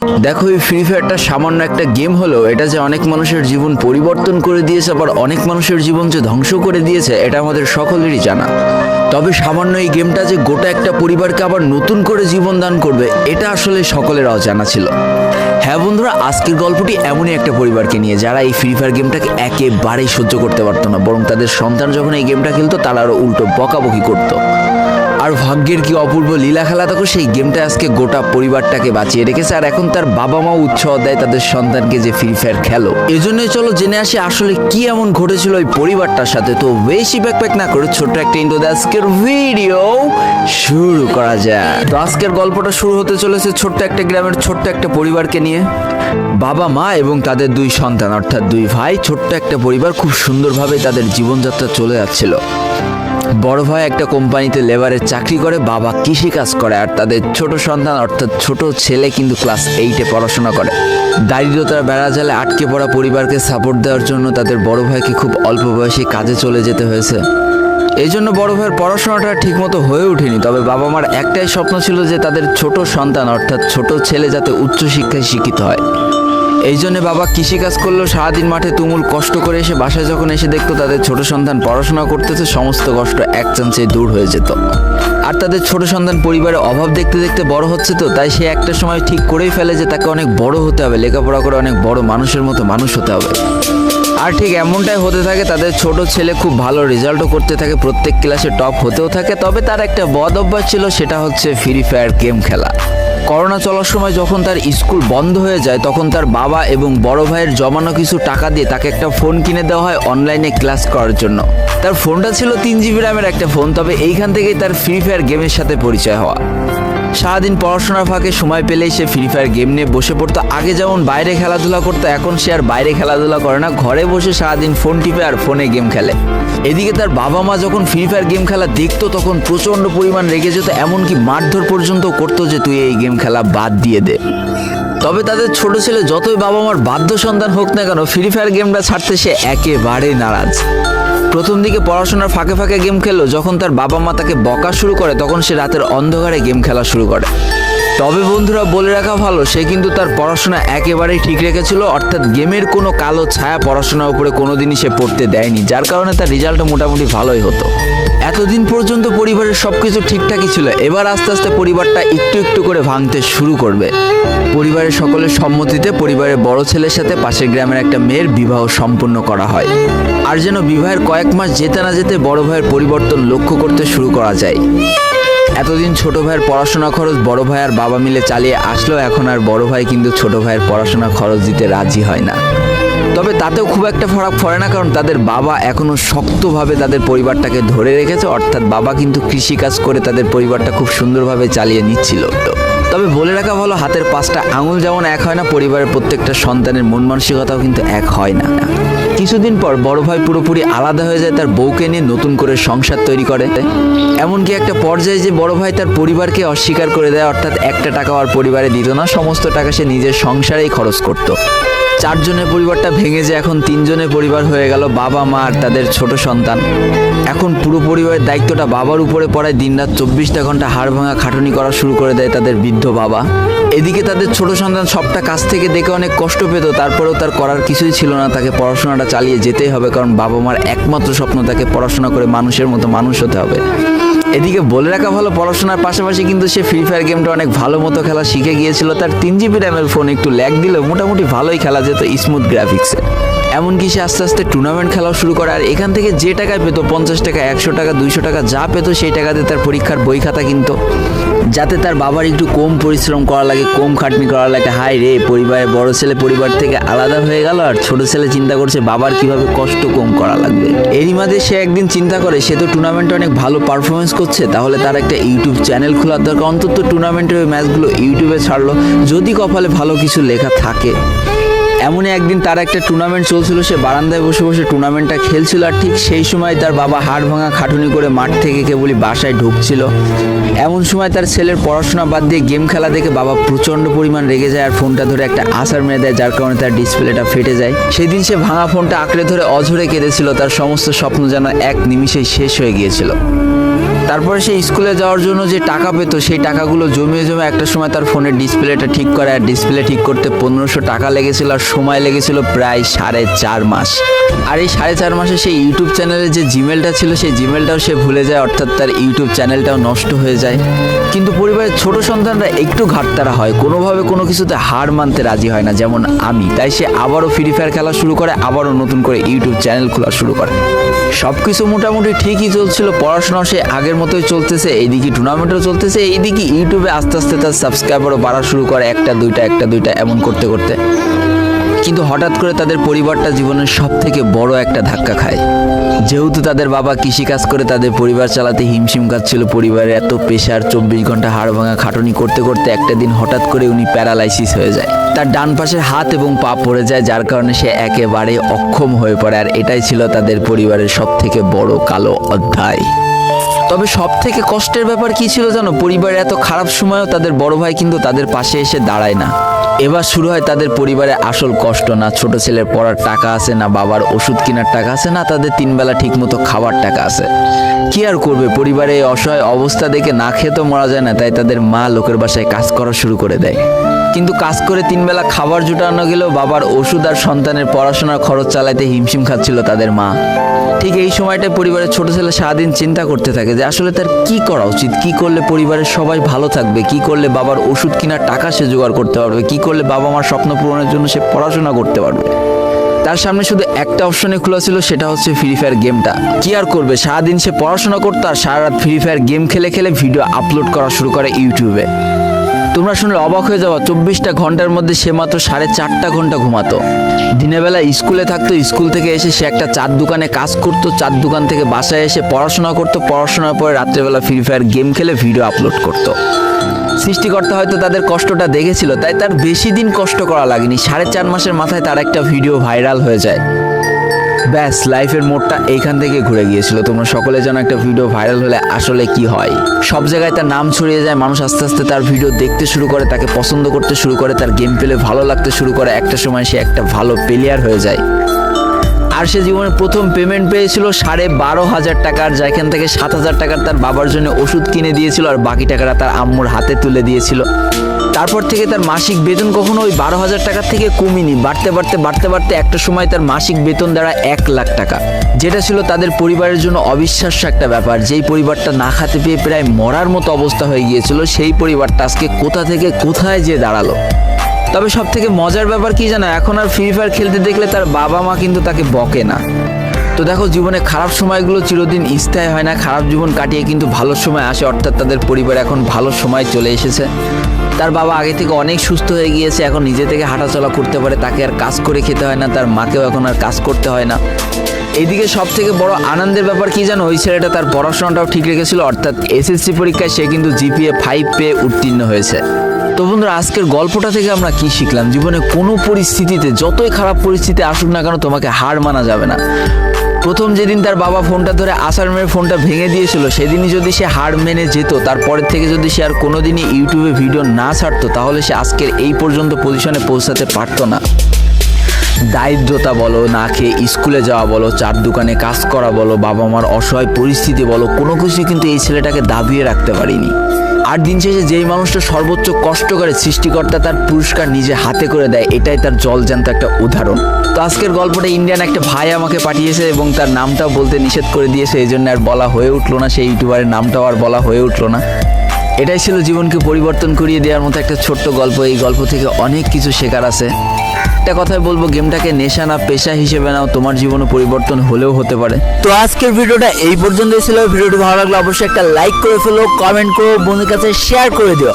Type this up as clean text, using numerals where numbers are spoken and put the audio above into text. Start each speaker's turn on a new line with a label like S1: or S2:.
S1: দেখো, এই ফ্রি ফায়ারটা সামান্য একটা গেম হলেও এটা যে অনেক মানুষের জীবন পরিবর্তন করে দিয়েছে, আবার অনেক মানুষের জীবন যে ধ্বংস করে দিয়েছে, এটা আমাদের সকলেরই জানা। তবে সামান্য এই গেমটা যে গোটা একটা পরিবারকে আবার নতুন করে জীবন দান করবে, এটা আসলে সকলের অজানা ছিল। হ্যাঁ বন্ধুরা, আজকের গল্পটি এমনই একটা পরিবারকে নিয়ে যারা এই ফ্রি ফায়ার গেমটাকে একেবারেই সহ্য করতে পারতো না, বরং তাদের সন্তান যখন এই গেমটা খেলতো তারা আরো উল্টো বকাবকি করতো। আর ভাগ্যের কি অপূর্ব লীলা খেলা, দেখো সেই গেমটা আজকে গোটা পরিবারটাকে বাঁচিয়ে রেখেছে। আর এখন তার বাবা মা উৎসাহ দেয় তাদের সন্তানকে যে ফ্রি ফায়ার খেলো। এজন্যই চলো জেনে আসি আসলে কি এমন ঘটেছিল ওই পরিবারটার সাথে। তো বেশি ব্যাকপ্যাক না করে ছোট্ট একটা ইন্ট্রো দিয়ে আজকের ভিডিও শুরু করা যায়। তো আজকের গল্পটা শুরু হতে চলেছে ছোট্ট একটা গ্রামের ছোট্ট একটা পরিবারকে নিয়ে। বাবা মা এবং তাদের দুই সন্তান অর্থাৎ দুই ভাই, ছোট্ট একটা পরিবার, খুব সুন্দরভাবে তাদের জীবনযাত্রা চলে যাচ্ছিল। বড় ভাই একটা কোম্পানিতে লেবারের চাকরি করে, বাবা কৃষিকাজ করে, আর তাদের ছোট সন্তান অর্থাৎ ছোট ছেলে কিন্তু ক্লাস 8-এ পড়াশোনা করে। দারিদ্রতার বেড়াজালে আটকে পড়া পরিবারকে সাপোর্ট দেওয়ার জন্য তাদের বড় ভাইকে খুব অল্প বয়সে কাজে চলে যেতে হয়েছে। এই জন্য বড় ভাইয়ের পড়াশোনাটা ঠিকমতো হয়ে ওঠেনি। তবে বাবা মার একটাই স্বপ্ন ছিল যে তাদের ছোট সন্তান অর্থাৎ ছোট ছেলে যাতে উচ্চশিক্ষায় শিক্ষিত হয়। এই জন্য বাবা কৃষিকাজ করলেও সারাদিন মাঠে তুমুল কষ্ট করে এসে বাসায় যখন এসে দেখতো তাদের ছোট সন্তান পড়াশোনা করতেছে, সমস্ত কষ্ট এক চান্সে দূর হয়ে যেত। আর তাদের ছোট সন্তান পরিবারের অভাব দেখতে দেখতে বড় হচ্ছে, তো তাই সে একটা সময় ঠিক করেই ফেলে যে তাকে অনেক বড় হতে হবে, লেখাপড়া করে অনেক বড় মানুষের মতো মানুষ হতে হবে। আর ঠিক এমনটাই হতে থাকে। তাদের ছোট ছেলে খুব ভালো রেজাল্টও করতে থাকে, প্রত্যেক ক্লাসে টপ হতেও থাকে। তবে তার একটা বদ অভ্যাস ছিল, সেটা হচ্ছে ফ্রি ফায়ার গেম খেলা। করোনা চলার সময় যখন তার স্কুল বন্ধ হয়ে যায়, তখন তার বাবা এবং বড় ভাইয়ের জমানো কিছু টাকা দিয়ে তাকে একটা ফোন কিনে দেওয়া হয় অনলাইনে ক্লাস করার জন্য। তার ফোনটা ছিল 3 GB র্যামের একটা ফোন। তবে এইখান থেকেই তার ফ্রি ফায়ার গেমের সাথে পরিচয় হওয়া। সারাদিন পড়াশোনার ফাঁকে সময় পেলেই সে ফ্রি ফায়ার গেম নিয়ে বসে পড়তো। আগে যেমন বাইরে খেলাধুলা করতো, এখন সে আর বাইরে খেলাধুলা করে না, ঘরে বসে সারাদিন ফোন টিপে আর ফোনে গেম খেলে। এদিকে তার বাবা মা যখন ফ্রি ফায়ার গেম খেলা দেখতো তখন প্রচণ্ড পরিমাণ রেগে যেত, এমনকি মারধর পর্যন্ত করতো যে তুই এই গেম খেলা বাদ দিয়ে দে। তবে তাদের ছোট ছেলে যতই বাবা মার বাধ্য সন্তান হোক না কেন, ফ্রি ফায়ার গেমটা ছাড়তে সে একেবারেই নারাজ। প্রথম দিকে পড়াশোনার ফাঁকে ফাঁকে গেম খেললো, যখন তার বাবা মা তাকে বকা শুরু করে তখন সে রাতের অন্ধকারে গেম খেলা শুরু করে। তবে বন্ধুরা, বলে রাখা ভালো, সে কিন্তু তার পড়াশোনা একেবারেই ঠিক রেখেছিল, অর্থাৎ গেমের কোনো কালো ছায়া পড়াশোনার উপরে কোনোদিনই সে পড়তে দেয়নি, যার কারণে তার রেজাল্টটা মোটামুটি ভালোই হতো। এতদিন পর্যন্ত পরিবারের সবকিছু ঠিকঠাকই ছিল। এবার আস্তে আস্তে পরিবারটা একটু একটু করে ভাঙতে শুরু করবে। পরিবারের সকলের সম্মতিতে পরিবারের বড় ছেলের সাথে পাশের গ্রামের একটা মেয়ের বিবাহ সম্পন্ন করা হয়। আর যেন বিবাহের কয়েক মাস যেতে না যেতে বড় ভাইয়ের পরিবর্তন লক্ষ্য করতে শুরু করা যায়। এতদিন ছোট ভাইয়ের পড়াশোনা খরচ বড় ভাই আর বাবা মিলে চালিয়ে আসলেও এখন আর বড় ভাই কিন্তু ছোট ভাইয়ের পড়াশোনা খরচ দিতে রাজি হয় না। তবে তাতেও খুব একটা ফারাক পড়ে না, কারণ তাদের বাবা এখনো শক্তভাবে তাদের পরিবারটাকে ধরে রেখেছে। অর্থাৎ বাবা কিন্তু কৃষিকাজ করে তাদের পরিবারটা খুব সুন্দরভাবে চালিয়ে নিচ্ছিল। তবে বলে রাখা ভালো, হাতের 5টা আঙুল যেমন এক হয় না, পরিবারের প্রত্যেকটা সন্তানের মন মানসিকতাও কিন্তু এক হয় না। কিছুদিন পর বড় ভাই পুরোপুরি আলাদা হয়ে যায়, তার বউকে নিয়ে নতুন করে সংসার তৈরি করে। এমনকি একটা পর্যায়ে যে বড় ভাই তার পরিবারকে অস্বীকার করে দেয়, অর্থাৎ একটা টাকাও আর পরিবারে দিত না, সমস্ত টাকা সে নিজের সংসারেই খরচ করত। 4 জনের পরিবারটা ভেঙে যায় এখন 3 জনের পরিবার হয়ে গেল, বাবা মা আর তাদের ছোট সন্তান। এখন পুরো পরিবারের দায়িত্বটা বাবার উপরে পড়ায়। দিনরাত 24টা ঘন্টা হাড় ভাঙা খাটুনি করা শুরু করে দেয় তাদের বৃদ্ধ বাবা। এদিকে তাদের ছোট সন্তান সবটা কাছ থেকে দেখে অনেক কষ্ট পেত, তারপরেও তার করার কিছুই ছিল না, তাকে পড়াশোনাটা চালিয়ে যেতেই হবে, কারণ বাবা মার একমাত্র স্বপ্ন তাকে পড়াশোনা করে মানুষের মতো মানুষ হতে হবে। এদিকে বলে রাখা ভালো, পড়াশোনার পাশাপাশি কিন্তু সে ফ্রি ফায়ার গেমটা অনেক ভালো মতো খেলা শিখে গিয়েছিল। তার 3 GB র্যামের ফোন একটু ল্যাগ দিলেও মোটামুটি ভালোই খেলা যেত স্মুথ গ্রাফিক্সে। এমনকি সে আস্তে আস্তে টুর্নামেন্ট খেলাও শুরু করে। আর এখান থেকে যে টাকায় পেতো, 50 টাকা, 100 টাকা, 200 টাকা যা পেতো, সেই টাকাতে তার পরীক্ষার বই খাতা কিনতো, যাতে তার বাবার একটু কম পরিশ্রম করা লাগে, কম খাটনি করা লাগে। হাই রে, পরিবারের বড় ছেলে পরিবার থেকে আলাদা হয়ে গেল, আর ছোট ছেলে চিন্তা করছে বাবার কিভাবে কষ্ট কম করা লাগবে। এরই মাঝে সে একদিন চিন্তা করে, সে তো টুর্নামেন্টে অনেক ভালো পারফরমেন্স করছে, তাহলে তার একটা ইউটিউব চ্যানেল খোলার দরকার। অন্তত টুর্নামেন্টের ওই ম্যাচগুলো ইউটিউবে ছাড়লো, যদি কপালে ভালো কিছু লেখা থাকে। এমনই একদিন তার একটা টুর্নামেন্ট চলছিল, সে বারান্দায় বসে বসে টুর্নামেন্টটা খেলছিল। আর ঠিক সেই সময় তার বাবা হাড় ভাঙা খাটুনি করে মাঠ থেকে কেবলই বাসায় ঢুকছিল। এমন সময় তার ছেলের পড়াশোনা বাদ দিয়ে গেম খেলা দেখে বাবা প্রচণ্ড পরিমাণ রেগে যায় আর ফোনটা ধরে একটা আছাড় মেরে দেয়, যার কারণে তার ডিসপ্লেটা ফেটে যায়। সেদিন সে ভাঙা ফোনটা আঁকড়ে ধরে অঝরে কেঁদেছিল, তার সমস্ত স্বপ্ন যেন এক নিমিষেই শেষ হয়ে গিয়েছিল। তারপরে সে স্কুলে যাওয়ার জন্য যে টাকা পেতো সেই টাকাগুলো জমিয়ে জমে একটা সময় তার ফোনের ডিসপ্লেটা ঠিক করে, আর ডিসপ্লে ঠিক করতে 1500 টাকা লেগেছিল, আর সময় লেগেছিল প্রায় 4.5 মাস। আর এই 4.5 মাসে সেই ইউটিউব চ্যানেলে যে জিমেলটা ছিল সেই জিমেলটাও সে ভুলে যায়, অর্থাৎ তার ইউটিউব চ্যানেলটাও নষ্ট হয়ে যায়। কিন্তু পরিবারের ছোট সন্তানরা একটু ঘাটতারা হয়, কোনোভাবে কোনো কিছুতে হার মানতে রাজি হয় না, যেমন আমি। তাই সে আবারও ফ্রি ফায়ার খেলা শুরু করে, আবারও নতুন করে ইউটিউব চ্যানেল খোলা শুরু করে। সব কিছু মোটামুটি ঠিকই চলছিল, পড়াশোনাও সে আগের মতোই চলতেছে, এইদিকে টুর্নামেন্টও চলতেছে, এইদিকে ইউটিউবে আস্তে আস্তে তার সাবস্ক্রাইবারও বাড়া শুরু করে, একটা দুইটা এমন করতে করতে। কিন্তু হঠাৎ করে তাদের পরিবারটা জীবনের সব থেকে বড় একটা ধাক্কা খায়। যেহেতু তাদের বাবা কৃষিকাজ করে তাদের পরিবার চালাতে হিমশিম খাচ্ছিল, পরিবারের এত প্রেশার, 24 ঘন্টা হাড় ভাঙা খাটুনি করতে করতে একটা দিন হঠাৎ করে উনি প্যারালাইসিস হয়ে যায়। তার ডান পাশের হাত এবং পা পড়ে যায়, যার কারণে সে একেবারে অক্ষম হয়ে পড়ে। আর এটাই ছিল তাদের পরিবারের সব থেকে বড় কালো অধ্যায়। তবে সব থেকে কষ্টের ব্যাপার কি ছিল জানো? পরিবারের এত খারাপ সময়ও তাদের বড় ভাই কিন্তু তাদের পাশে এসে দাঁড়ায় না। এবার শুরু হয় তাদের পরিবারের আসল কষ্ট। না ছোট ছেলের পড়ার টাকা আছে, না বাবার ওষুধ কেনার টাকা আছে, না তাদের 3 বেলা ঠিক মতো খাবার টাকা আছে। কি আর করবে, পরিবারে এই অসহায় অবস্থা দেখে না খেয়ে তো মরা যায় না, তাই তাদের মা লোকের বাসায় কাজ করা শুরু করে দেয়। কিন্তু কাজ করে 3 বেলা খাবার জোটানো গেলেও বাবার ওষুধ আর সন্তানের পড়াশোনার খরচ চালাইতে হিমশিম খাচ্ছিল তাদের মা। ঠিক এই সময়টায় পরিবারের ছোট ছেলে সারাদিন চিন্তা করতে থাকে যে আসলে তার কি করা উচিত, কি করলে পরিবারের সবাই ভালো থাকবে, কি করলে বাবার ওষুধ কেনার টাকা সে জোগাড় করতে পারবে, কি করলে বাবা মার স্বপ্ন পূরণের জন্য সে পড়াশোনা করতে পারবে। তার সামনে শুধু একটা অপশনে খোলা ছিল, সেটা হচ্ছে ফ্রি ফায়ার গেমটা। কি আর করবে, সারাদিন সে পড়াশোনা করতো আর সারা রাত ফ্রি ফায়ার গেম খেলে খেলে ভিডিও আপলোড করা শুরু করে ইউটিউবে। তোমরা শুনলে অবাক হয়ে যাওয়া, 24টা ঘন্টার মধ্যে সে মাত্র 4.5 ঘন্টা ঘুমাতো। দিনের বেলা স্কুলে থাকতো, স্কুল থেকে এসে সে একটা চার দোকানে কাজ করতো, চার দোকান থেকে বাসায় এসে পড়াশোনা করতো, পড়াশোনার পরে রাত্রেবেলা ফ্রি ফায়ার গেম খেলে ভিডিও আপলোড করতো। সৃষ্টিকর্তা হয়তো তাদের কষ্টটা দেখেছিল, তাই তার বেশি দিন কষ্ট করা লাগেনি। 4.5 মাসের মাথায় তার একটা ভিডিও ভাইরাল হয়ে যায়। ব্যাস, লাইফের মোড়টা এইখান থেকে ঘুরে গিয়েছিল। তোমরা সকলে জানো একটা ভিডিও ভাইরাল হলে আসলে কি হয়। সব জায়গায় তার নাম ছড়িয়ে যায়, মানুষ আস্তে আস্তে তার ভিডিও দেখতে শুরু করে, তাকে পছন্দ করতে শুরু করে, তার গেম প্লে ভালো লাগতে শুরু করে। একটা সময় সে একটা ভালো প্লেয়ার হয়ে যায়। আর সে জীবনে প্রথম পেমেন্ট পেয়েছিল 12,500 টাকার, যেখান থেকে 7,000 টাকার তার বাবার জন্য ওষুধ কিনে দিয়েছিল, আর বাকি টাকাটা তার আম্মুর হাতে তুলে দিয়েছিল। তারপর থেকে তার মাসিক বেতন কখনো ওই 12,000 টাকার থেকে কমেনি, বাড়তে বাড়তে একটা সময় তার মাসিক বেতন দাঁড়ায় 1 লাখ টাকা, যেটা ছিল তাদের পরিবারের জন্য অবিশ্বাস্য একটা ব্যাপার। যেই পরিবারটা না খেতে পেয়ে প্রায় মরার মতো অবস্থা হয়ে গিয়েছিল, সেই পরিবারটা আজকে কোথা থেকে কোথায় যে দাঁড়ালো। তবে সব থেকে মজার ব্যাপার কি জানো, এখন আর ফ্রি ফায়ার খেলতে দেখলে তার বাবা মা কিন্তু তাকে বকে না। তো দেখো, জীবনে খারাপ সময়গুলো চিরদিন স্থায়ী হয় না, খারাপ জীবন কাটিয়ে কিন্তু ভালো সময় আসে, অর্থাৎ তাদের পরিবার এখন ভালো সময় চলে এসেছে। তার বাবা আগে থেকে অনেক সুস্থ হয়ে গিয়েছে, এখন নিজে থেকে হাঁটাচলা করতে পারে, তাকে আর কাজ করে খেতে হয় না, তার মাকেও এখন আর কাজ করতে হয় না। এইদিকে সব থেকে বড় আনন্দের ব্যাপার কি জানো, ওই ছেলেটা তার পড়াশোনাটাও ঠিক রেখেছিল, অর্থাৎ এসএসসি পরীক্ষায় সে কিন্তু জিপিএ 5 পেয়ে উত্তীর্ণ হয়েছে। তো বন্ধুরা, আজকের গল্পটা থেকে আমরা কি শিখলাম? জীবনে কোনো পরিস্থিতিতে, যতই খারাপ পরিস্থিতি আসুক না কেন, তোমাকে হার মানা যাবে না। প্রথম যেদিন তার বাবা ফোনটা ধরে আসার মেরে ফোনটা ভেঙে দিয়েছিল, সেদিনই যদি সে হার মেনে যেত, তারপরের থেকে যদি সে আর কোনোদিনই ইউটিউবে ভিডিও না ছাড়তো, তাহলে সে আজকের এই পর্যন্ত পজিশনে পৌঁছাতে পারতো না। দারিদ্রতা বলো, না খেয়ে স্কুলে যাওয়া বলো, চার দোকানে কাজ করা বলো, বাবা মার অসহায় পরিস্থিতি বলো, কোনো কিছুই কিন্তু এই ছেলেটাকে দাবিয়ে রাখতে পারিনি। আর দিন শেষে যেই মানুষটা সর্বোচ্চ কষ্ট করে, সৃষ্টিকর্তা তার পুরস্কার নিজে হাতে করে দেয়, এটাই তার জলজ্যান্ত একটা উদাহরণ। তো আজকের গল্পটা ইন্ডিয়ান একটা ভাই আমাকে পাঠিয়েছে এবং তার নামটাও বলতে নিষেধ করে দিয়েছে, এই জন্য আর বলা হয়ে উঠলো না, সেই ইউটিউবারের নামটাও আর বলা হয়ে উঠলো না। এটাই ছিল জীবনকে পরিবর্তন করিয়ে দেওয়ার মতো একটা ছোট্ট গল্প। এই গল্প থেকে অনেক কিছু শেখার আছে। একটা কথাই বলবো, গেমটাকে নেশা না পেশা হিসেবে নাও, তোমার জীবনে পরিবর্তন হলেও হতে পারে। তো আজকের ভিডিওটা এই পর্যন্তই ছিল। ভিডিওটি ভালো লাগলে অবশ্যই একটা লাইক করে ফেলো, কমেন্ট করো, বন্ধুদের কাছে শেয়ার করে দিও।